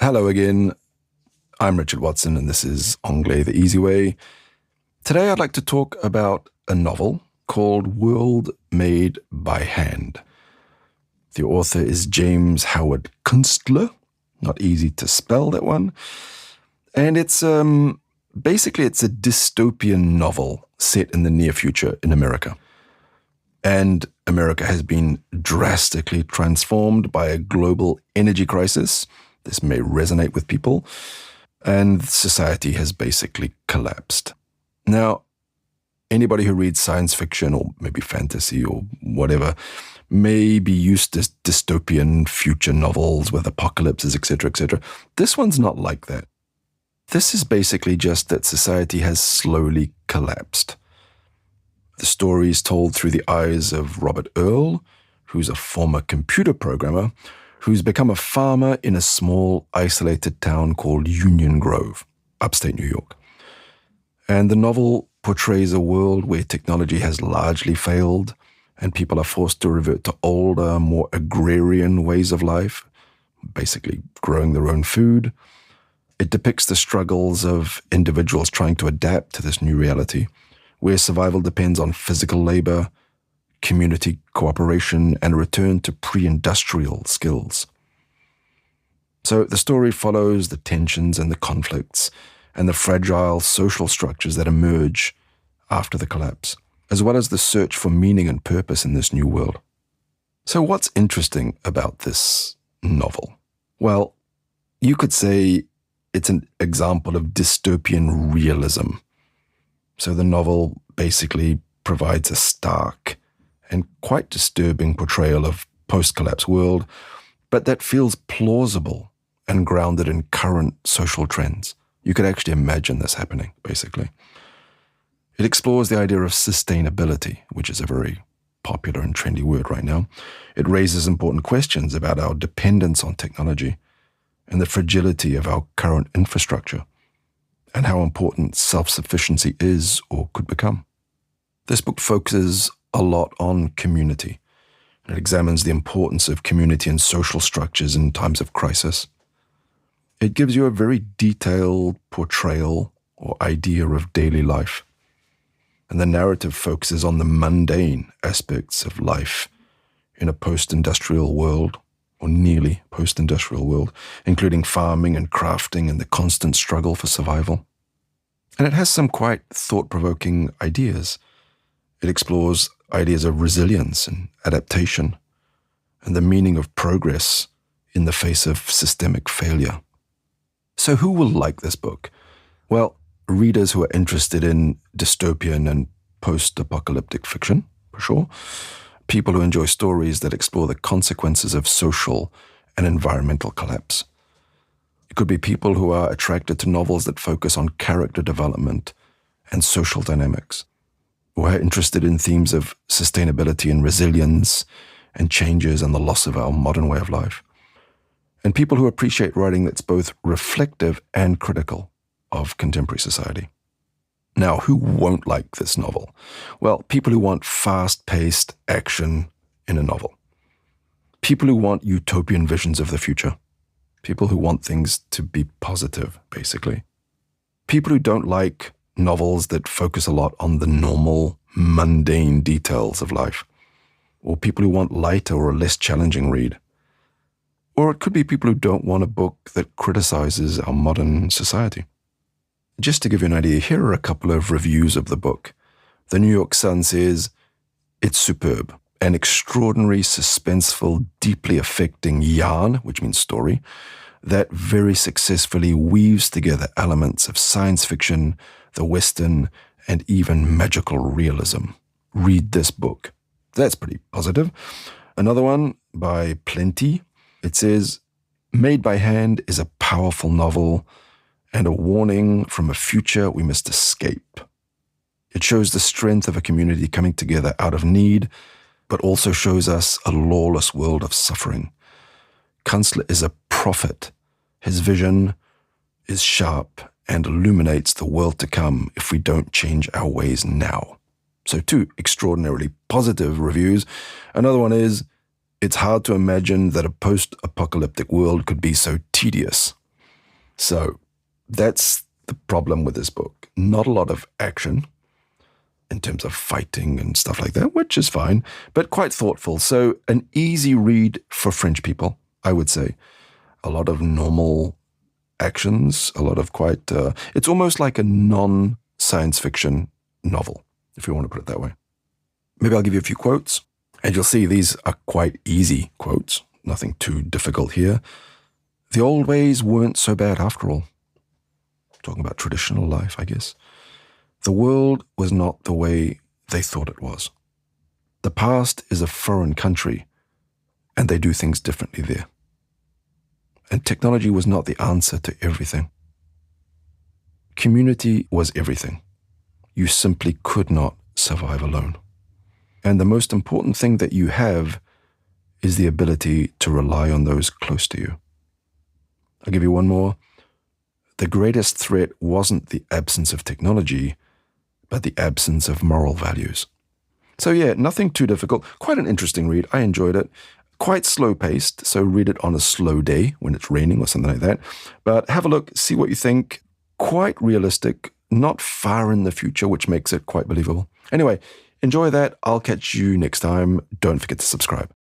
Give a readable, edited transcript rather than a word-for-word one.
Hello again. I'm Richard Watson, and this is Anglais the Easy Way. Today I'd like to talk about a novel called World Made by Hand. The author is James Howard Kunstler. Not easy to spell, that one. And it's basically a dystopian novel set in the near future in America. And America has been drastically transformed by a global energy crisis. This may resonate with people. And society has basically collapsed. Now, anybody who reads science fiction or maybe fantasy or whatever may be used to dystopian future novels with apocalypses, etc., etc. This one's not like that. This is basically just that society has slowly collapsed. The story is told through the eyes of Robert Earl, who's a former computer programmer, who's become a farmer in a small, isolated town called Union Grove, upstate New York. And the novel portrays a world where technology has largely failed and people are forced to revert to older, more agrarian ways of life, basically growing their own food. It depicts the struggles of individuals trying to adapt to this new reality, where survival depends on physical labor, community cooperation, and a return to pre-industrial skills. So the story follows the tensions and the conflicts and the fragile social structures that emerge after the collapse, as well as the search for meaning and purpose in this new world. So what's interesting about this novel? Well, you could say it's an example of dystopian realism. So the novel basically provides a stark and quite disturbing portrayal of post-collapse world, but that feels plausible and grounded in current social trends. You could actually imagine this happening, basically. It explores the idea of sustainability, which is a very popular and trendy word right now. It raises important questions about our dependence on technology and the fragility of our current infrastructure and how important self-sufficiency is or could become. This book focuses a lot on community. It examines the importance of community and social structures in times of crisis. It gives you a very detailed portrayal or idea of daily life. And the narrative focuses on the mundane aspects of life in a post-industrial world, or nearly post-industrial world, including farming and crafting and the constant struggle for survival. And it has some quite thought-provoking ideas. It explores ideas of resilience and adaptation and the meaning of progress in the face of systemic failure. So who will like this book? Well, readers who are interested in dystopian and post-apocalyptic fiction, for sure. People who enjoy stories that explore the consequences of social and environmental collapse. It could be people who are attracted to novels that focus on character development and social dynamics, who are interested in themes of sustainability and resilience and changes and the loss of our modern way of life. And people who appreciate writing that's both reflective and critical of contemporary society. Now, who won't like this novel? Well, people who want fast-paced action in a novel. People who want utopian visions of the future. People who want things to be positive, basically. People who don't like novels that focus a lot on the normal, mundane details of life. Or people who want lighter or a less challenging read. Or it could be people who don't want a book that criticizes our modern society. Just to give you an idea, here are a couple of reviews of the book. The New York Sun says, "It's superb, an extraordinary, suspenseful, deeply affecting yarn," which means story, "that very successfully weaves together elements of science fiction, the Western, and even magical realism. Read this book." That's pretty positive. Another one by Plenty. It says, "Made by Hand is a powerful novel and a warning from a future we must escape. It shows the strength of a community coming together out of need, but also shows us a lawless world of suffering. Kunstler is a prophet. His vision is sharp and illuminates the world to come if we don't change our ways now." So 2 extraordinarily positive reviews. Another one is, "It's hard to imagine that a post-apocalyptic world could be so tedious." So that's the problem with this book. Not a lot of action in terms of fighting and stuff like that, which is fine, but quite thoughtful. So an easy read for French people, I would say. A lot of normal actions, a lot of quite, it's almost like a non-science fiction novel, if you want to put it that way. Maybe I'll give you a few quotes, and you'll see these are quite easy quotes, nothing too difficult here. The old ways weren't so bad after all. Talking about traditional life, I guess. The world was not the way they thought it was. The past is a foreign country, and they do things differently there. And technology was not the answer to everything. Community was everything. You simply could not survive alone. And the most important thing that you have is the ability to rely on those close to you. I'll give you one more. The greatest threat wasn't the absence of technology, but the absence of moral values. So yeah, nothing too difficult. Quite an interesting read. I enjoyed it. Quite slow-paced, so read it on a slow day when it's raining or something like that. But have a look, see what you think. Quite realistic, not far in the future, which makes it quite believable. Anyway, enjoy that. I'll catch you next time. Don't forget to subscribe.